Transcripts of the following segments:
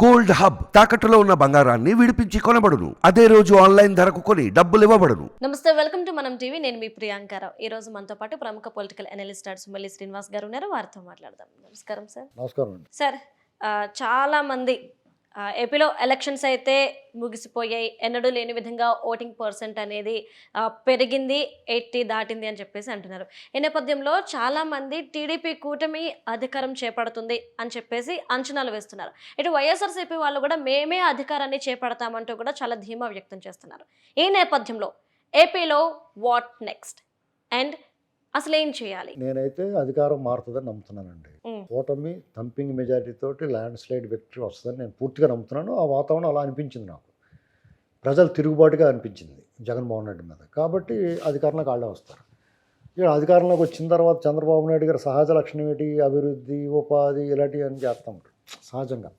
Gold hub తాకట్టులో ఉన్న బంగారాన్ని విడిపించి కొనబడును. అదే రోజు ఆన్లైన్ ధరకు కొని డబ్బులు ఇవ్వబడును. నమస్తే, వెల్కమ్ టు మనం టీవీ. నేను మీ ప్రియాంకారావు. ఈ రోజు మనతో పాటు ప్రముఖ పొలిటికల్ అనలిస్ట్ సుమల్లి శ్రీనివాస్ గారు ఉన్నారు. వారితో మాట్లాడదాం. నమస్కారం సార్. నమస్కారం అండి. సార్, చాలా మంది ఏపీలో ఎలక్షన్స్ అయితే ముగిసిపోయాయి, ఎన్నడూ లేని విధంగా ఓటింగ్ పర్సెంట్ అనేది పెరిగింది, 80 దాటింది అని చెప్పేసి అంటున్నారు. ఈ నేపథ్యంలో చాలామంది టీడీపీ కూటమి అధికారం చేపడుతుంది అని చెప్పేసి అంచనాలు వేస్తున్నారు. ఇటు వైఎస్ఆర్సీపీ వాళ్ళు కూడా మేమే అధికారాన్ని చేపడతామంటూ కూడా చాలా ధీమా వ్యక్తం చేస్తున్నారు. ఈ నేపథ్యంలో ఏపీలో వాట్ నెక్స్ట్ అండ్ అసలు ఏం చేయాలి? నేనైతే అధికారం మారుతుందని నమ్ముతున్నానండి. కూటమి థంపింగ్ మెజారిటీ తోటి ల్యాండ్ స్లైడ్ విక్టరీ వస్తుందని నేను పూర్తిగా నమ్ముతున్నాను. ఆ వాతావరణం అలా అనిపించింది నాకు. ప్రజలు తిరుగుబాటుగా అనిపించింది జగన్మోహన్ రెడ్డి మీద. కాబట్టి అధికారంలోకి వాళ్ళే వస్తారు. ఇక్కడ అధికారంలోకి వచ్చిన తర్వాత చంద్రబాబు నాయుడు గారు సహజ లక్షణం ఏంటి? అభివృద్ధి, ఉపాధి ఇలాంటివి అని చేస్తూ ఉంటారు సహజంగా.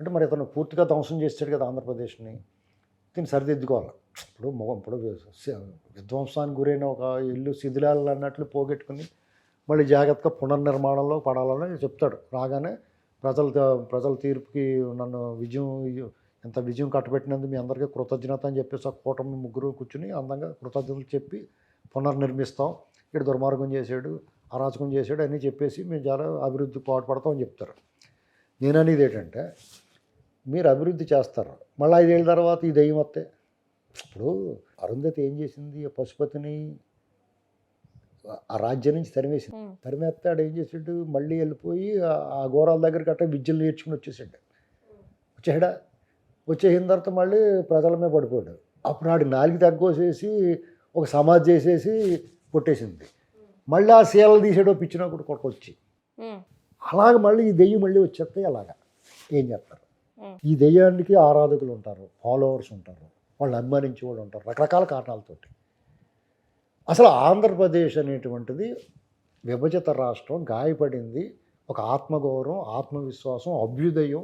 అంటే మరి ఇతను పూర్తిగా ధ్వంసం చేసాడు కదా ఆంధ్రప్రదేశ్ని. దీన్ని సరిదిద్దుకోవాలి. ఇప్పుడు విధ్వంసానికి గురైన ఒక ఇల్లు శిథిలాలు అన్నట్లు పోగొట్టుకుని మళ్ళీ జాగ్రత్తగా పునర్నిర్మాణంలో పడాలని చెప్తాడు. రాగానే ప్రజల తీర్పుకి నన్ను ఎంత విజయం కట్టబెట్టినందుకు మీ అందరికీ కృతజ్ఞత అని చెప్పేసి ఆ కూటమి ముగ్గురు కూర్చుని అందంగా కృతజ్ఞతలు చెప్పి పునర్నిర్మిస్తాం, ఇక్కడ దుర్మార్గం చేశాడు, అరాచకం చేశాడు అని చెప్పేసి మేము చాలా అభివృద్ధి పాటుపడతాం అని చెప్తారు. నేను అనేది ఏంటంటే, మీరు అభివృద్ధి చేస్తారు, మళ్ళీ 5 ఏళ్ళ తర్వాత ఈ దయ్యం వస్తే. ఇప్పుడు అరుంధతి ఏం చేసింది? పశుపతిని ఆ రాజ్యం నుంచి తరిమేస్తే ఆడు ఏం చేసాడు? మళ్ళీ వెళ్ళిపోయి ఆ ఘోరాల దగ్గరికి అట్ట విద్యలు నేర్చుకుని వచ్చేసిన తర్వాత మళ్ళీ ప్రజల మీద పడిపోయాడు. అప్పుడు ఆడికి 4 తగ్గోసేసి ఒక సమాధి చేసేసి కొట్టేసింది. మళ్ళీ ఆ శీలలు తీసాడో పిచ్చినప్పుడు కొట్టొచ్చి అలాగ మళ్ళీ ఈ దెయ్యం మళ్ళీ వచ్చేస్తే అలాగా ఏం చేస్తారు? ఈ దెయ్యానికి ఆరాధకులు ఉంటారు, ఫాలోవర్స్ ఉంటారు, వాళ్ళు అభిమానించే వాళ్ళు ఉంటారు, రకరకాల కారణాలతోటి. అసలు ఆంధ్రప్రదేశ్ అనేటువంటిది విభజిత రాష్ట్రం, గాయపడింది, ఒక ఆత్మగౌరవం, ఆత్మవిశ్వాసం, అభ్యుదయం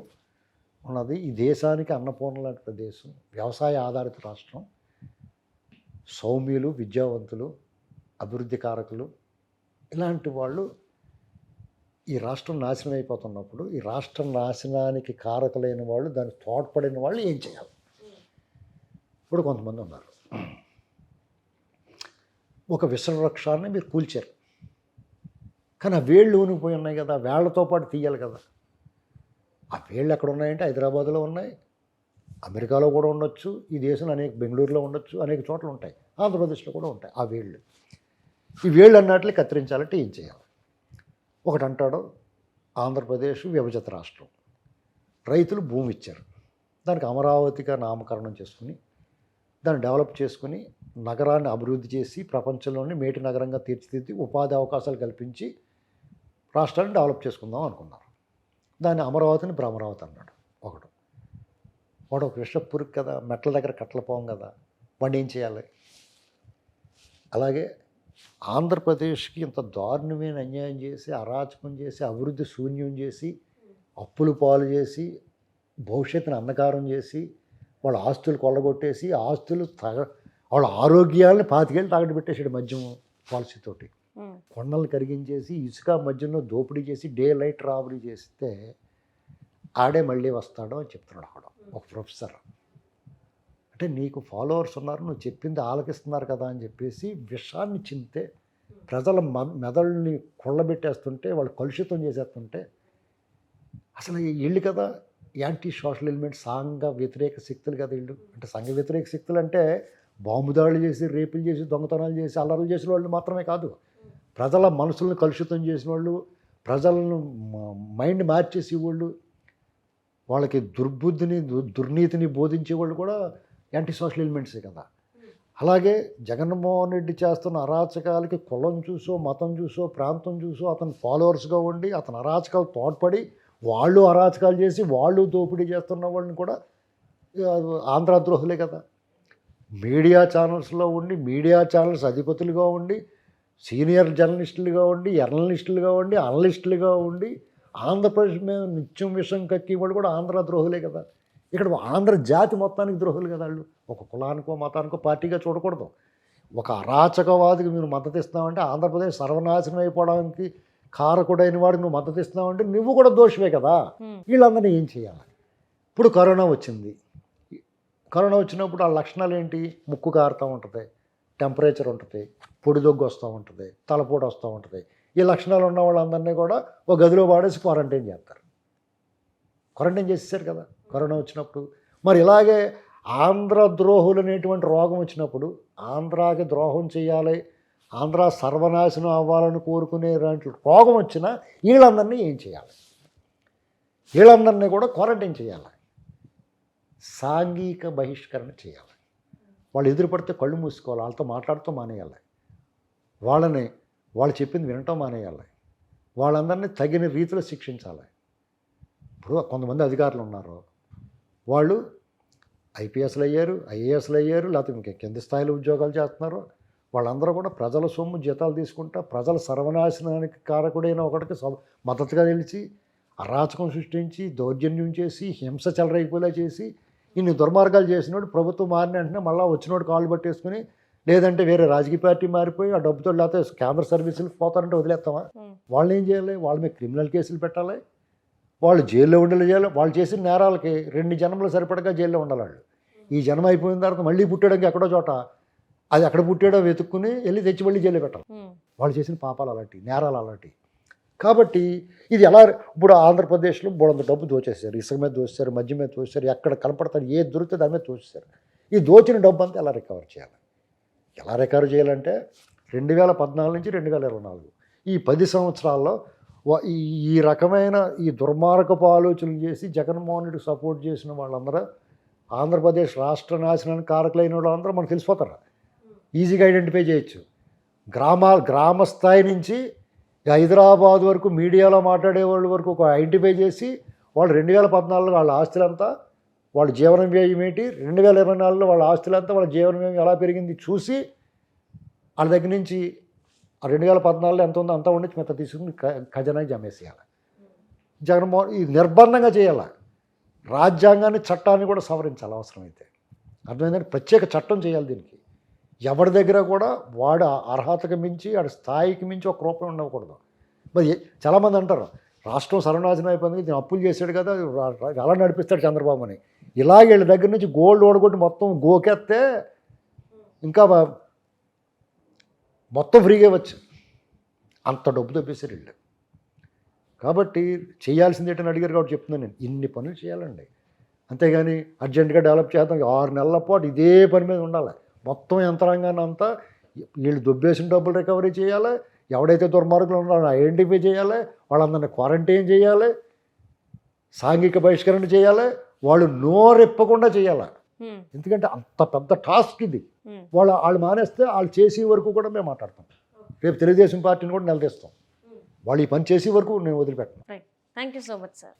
ఉన్నది. ఈ దేశానికి అన్నపూర్ణ లాంటి ప్రదేశం, వ్యవసాయ ఆధారిత రాష్ట్రం, సౌమ్యులు, విద్యావంతులు, అభివృద్ధి కారకులు, ఇలాంటి వాళ్ళు ఈ రాష్ట్రం నాశనం అయిపోతున్నప్పుడు ఈ రాష్ట్ర నాశనానికి కారకులైన వాళ్ళు, దానికి తోడ్పడిన వాళ్ళు ఏం చేయాలి? ఇప్పుడు కొంతమంది ఉన్నారు, ఒక విశ్వవృక్షాన్ని మీరు కూల్చారు, కానీ ఆ వేళ్ళు ఊనిపోయి ఉన్నాయి కదా, వేళ్లతో పాటు తీయాలి కదా. ఆ వేళ్ళు ఎక్కడ ఉన్నాయంటే హైదరాబాద్లో ఉన్నాయి, అమెరికాలో కూడా ఉండొచ్చు, ఈ దేశంలో బెంగళూరులో ఉండొచ్చు, అనేక చోట్ల ఉంటాయి, ఆంధ్రప్రదేశ్లో కూడా ఉంటాయి. ఆ వేళ్ళు, ఈ వేళ్ళు అన్నట్లు కత్తిరించాలంటే ఏం చేయాలి? ఒకటి అంటాడు, ఆంధ్రప్రదేశ్ విభజిత రాష్ట్రం, రైతులు భూమి ఇచ్చారు, దానికి అమరావతిగా నామకరణం చేసుకుని దాన్ని డెవలప్ చేసుకుని నగరాన్ని అభివృద్ధి చేసి ప్రపంచంలోని మేటి నగరంగా తీర్చిదిద్ది ఉపాధి అవకాశాలు కల్పించి రాష్ట్రాన్ని డెవలప్ చేసుకుందాం అనుకున్నారు. దాన్ని అమరావతిని భ్రమరావతి అన్నాడు. వాడు ఒక విషపురుగు కదా, మెట్ల దగ్గర కట్టలు పోం కదా, వాడిని ఏం చేయాలి? అలాగే ఆంధ్రప్రదేశ్కి ఇంత దారుణమైన అన్యాయం చేసి, అరాచకం చేసి, అభివృద్ధి శూన్యం చేసి, అప్పులు పాలు చేసి, భవిష్యత్తుని అంధకారం చేసి, వాళ్ళ ఆస్తులు కొల్లగొట్టేసి, వాళ్ళ ఆరోగ్యాలను 25 ఏళ్ళు తాగట్టు పెట్టేసాడు మద్యం పాలసీతోటి. కొండలు కరిగించేసి, ఇసుక మధ్యలో దోపిడీ చేసి, డే లైట్ రాబరీ చేస్తే ఆడే మళ్ళీ వస్తాడు అని చెప్తున్నాడు అక్కడ ఒక ప్రొఫెసర్. అంటే నీకు ఫాలోవర్స్ ఉన్నారు, నువ్వు చెప్పింది ఆలకిస్తున్నారు కదా అని చెప్పేసి విషాన్ని చింతే ప్రజల మెదళ్ళని కొల్లబెట్టేస్తుంటే, వాళ్ళు కలుషితం చేసేస్తుంటే, అసలు వీళ్ళు కదా యాంటీ సోషల్ ఎలిమెంట్, సంఘ వ్యతిరేక శక్తులు కదా వీళ్ళు. అంటే సంఘ వ్యతిరేక శక్తులు అంటే బాంబు దాడులు చేసి, రేపులు చేసి, దొంగతనాలు చేసి, అల్లర్లు చేసిన వాళ్ళు మాత్రమే కాదు, ప్రజల మనసులను కలుషితం చేసిన వాళ్ళు, ప్రజలను మైండ్ మార్చేసి వాళ్ళు, వాళ్ళకి దుర్బుద్ధిని దుర్నీతిని బోధించే వాళ్ళు కూడా యాంటీ సోషల్ ఎలిమెంట్సే కదా. అలాగే జగన్మోహన్ రెడ్డి చేస్తున్న అరాచకాలకి కులం చూసో, మతం చూసో, ప్రాంతం చూసో అతను ఫాలోవర్స్గా ఉండి, అతను అరాచకాలు తోడ్పడి, వాళ్ళు అరాచకాలు చేసి, వాళ్ళు దోపిడీ చేస్తున్న వాళ్ళని కూడా ఆంధ్ర ద్రోహులే కదా. మీడియా ఛానల్స్లో ఉండి, మీడియా ఛానల్స్ అధిపతులుగా ఉండి, సీనియర్ జర్నలిస్టులుగా ఉండి, జర్నలిస్టులుగా ఉండి, అనలిస్టులుగా ఉండి, ఆంధ్రప్రదేశ్ మీద నిత్యం విషం కక్కి వాళ్ళు కూడా ఆంధ్ర ద్రోహులే కదా. ఇక్కడ ఆంధ్ర జాతి మొత్తానికి ద్రోహులు కదా వాళ్ళు. ఒక కులానికో మతానికో పార్టీగా చూడకూడదు. ఒక అరాచకవాదికి మీరు మద్దతు ఇస్తామంటే, ఆంధ్రప్రదేశ్ సర్వనాశనం అయిపోవడానికి కారకుడైన వాడికి నువ్వు మద్దతు ఇస్తున్నావంటే నువ్వు కూడా దోషమే కదా. వీళ్ళందరినీ ఏం చేయాలి? ఇప్పుడు కరోనా వచ్చింది. కరోనా వచ్చినప్పుడు ఆ లక్షణాలు ఏంటి? ముక్కు కారుతూ ఉంటుంది, టెంపరేచర్ ఉంటుంది, పొడి దగ్గు వస్తూ ఉంటుంది, తలపోటు వస్తూ ఉంటుంది. ఈ లక్షణాలు ఉన్న వాళ్ళందరినీ కూడా ఒక గదిలో వాడేసి క్వారంటైన్ చేస్తారు. క్వారంటైన్ చేసేసారు కదా కరోనా వచ్చినప్పుడు. మరి ఇలాగే ఆంధ్ర ద్రోహులు అనేటువంటి రోగం వచ్చినప్పుడు, ఆంధ్రాకి ద్రోహం చేయాలి, ఆంధ్ర సర్వనాశనం అవ్వాలని కోరుకునే రోగం వచ్చినా వీళ్ళందరినీ ఏం చేయాలి? వీళ్ళందరినీ కూడా క్వారంటైన్ చేయాలి, సాంఘిక బహిష్కరణ చేయాలి. వాళ్ళు ఎదురుపడితే కళ్ళు మూసుకోవాలి, వాళ్ళతో మాట్లాడుతూ మానేయాలి, వాళ్ళు చెప్పింది వినటం మానేయాలి, వాళ్ళందరినీ తగిన రీతిలో శిక్షించాలి. ఇప్పుడు కొంతమంది అధికారులు ఉన్నారు, వాళ్ళు ఐపీఎస్లు అయ్యారు, ఐఏఎస్లు అయ్యారు, లేకపోతే ఇంకా కింది స్థాయిలో ఉద్యోగాలు చేస్తున్నారు. వాళ్ళందరూ కూడా ప్రజల సొమ్ము జీతాలు తీసుకుంటా ప్రజల సర్వనాశనానికి కారకుడైన ఒకటికి మద్దతుగా నిలిచి అరాచకం సృష్టించి దౌర్జన్యం చేసి హింస చెలరైపోయేలా చేసి ఇన్ని దుర్మార్గాలు చేసినోడు ప్రభుత్వం మారిన వెంటనే మళ్ళీ వచ్చినోడు కాళ్ళు పట్టేసుకుని, లేదంటే వేరే రాజకీయ పార్టీ మారిపోయి ఆ డబ్బుతో లేకపోతే కేంద్ర సర్వీసులు పోతారంటే వదిలేస్తామా? వాళ్ళని ఏం చేయాలి? వాళ్ళ మీద క్రిమినల్ కేసులు పెట్టాలి, వాళ్ళు జైల్లో ఉండేలా చేయాలి. వాళ్ళు చేసిన నేరాలకి 2 జన్మలు సరిపడగా జైల్లో ఉండాలి. వాళ్ళు ఈ జన్మ అయిపోయిన తర్వాత మళ్ళీ పుట్టడానికి ఎక్కడో చోట అది ఎక్కడ పుట్టాడో వెతుక్కుని వెళ్ళి తెచ్చి మళ్ళీ జైల్లో పెట్టాలి. వాళ్ళు చేసిన పాపాలు అలాంటివి, నేరాలు అలాంటివి. కాబట్టి ఇది ఎలా ఇప్పుడు ఆంధ్రప్రదేశ్లో బోడంత డబ్బు దోచేశారు, ఇసుక మీద దోచేశారు, మద్యం మీద దోచేశారు, ఎక్కడ కనపడతారు ఏది దొరికితే దాని మీద దోచేశారు. ఈ దోచిన డబ్బు అంతా ఎలా రికవర్ చేయాలి? ఎలా రికవర్ చేయాలంటే 2014 నుంచి 2024 ఈ 10 సంవత్సరాల్లో ఈ రకమైన ఈ దుర్మార్గపు ఆలోచనలు చేసి జగన్మోహన్ రెడ్డికి సపోర్ట్ చేసిన వాళ్ళందరూ ఆంధ్రప్రదేశ్ రాష్ట్ర నాశనానికి కారకులైన వాళ్ళందరూ మనకు తెలిసిపోతారు, ఈజీగా ఐడెంటిఫై చేయొచ్చు. గ్రామ స్థాయి నుంచి హైదరాబాద్ వరకు మీడియాలో మాట్లాడే వాళ్ళ వరకు ఒక ఐడెంటిఫై చేసి వాళ్ళు 2014లో వాళ్ళ ఆస్తులంతా, వాళ్ళ జీవన వ్యయం ఏంటి, 2024లో వాళ్ళ ఆస్తులంతా, వాళ్ళ జీవన వ్యయం ఎలా పెరిగింది చూసి వాళ్ళ దగ్గర నుంచి ఆ 2014లో ఎంత ఉందో అంతా ఉండి మెత్త తీసుకుని ఖజానాకి జమేసేయాలి. జగన్మోహన్ ఇది నిర్బంధంగా చేయాలి. రాజ్యాంగాన్ని చట్టాన్ని కూడా సవరించాలి అవసరమైతే. అర్థమైందంటే ప్రత్యేక చట్టం చేయాలి దీనికి. ఎవరి దగ్గర కూడా వాడు అర్హతకు మించి వాడి స్థాయికి మించి ఒక రూపాయి ఉండకూడదు. మరి చాలామంది అంటారు రాష్ట్రం సర్వనాశనం అయిపోయింది, దీన్ని అప్పులు చేశాడు కదా ఎలా నడిపిస్తాడు చంద్రబాబు అని. ఇలాగ వీళ్ళ దగ్గర నుంచి గోల్డ్ ఓడగొట్టి మొత్తం గోకెత్తే ఇంకా మొత్తం ఫ్రీగా ఇవ్వచ్చు, అంత డబ్బు తప్పేసారు వీళ్ళు. కాబట్టి చేయాల్సింది ఏంటని అడిగారు కాబట్టి చెప్తున్నాను నేను, ఇన్ని పనులు చేయాలండి. అంతేగాని అర్జెంటుగా డెవలప్ చేద్దాం 6 నెలల పాటు ఇదే పని మీద ఉండాలి. మొత్తం యంత్రాంగాన్ని అంతా వీళ్ళు దొబ్బేసిన డబ్బులు రికవరీ చేయాలి, ఎవడైతే దుర్మార్గులు ఉన్నారో ఐడెంటిఫై చేయాలి, వాళ్ళందరినీ క్వారంటైన్ చేయాలి, సాంఘిక బహిష్కరణ చేయాలి, వాళ్ళు నోరెప్పకుండా చేయాలి. ఎందుకంటే అంత పెద్ద టాస్క్ ఇది. వాళ్ళు మానేస్తే వాళ్ళు చేసే వరకు కూడా మేము మాట్లాడతాం. రేపు తెలుగుదేశం పార్టీని కూడా నిలదీస్తాం. వాళ్ళు ఈ పని చేసే వరకు నేను వదిలిపెట్టాను. Thank you so much sir.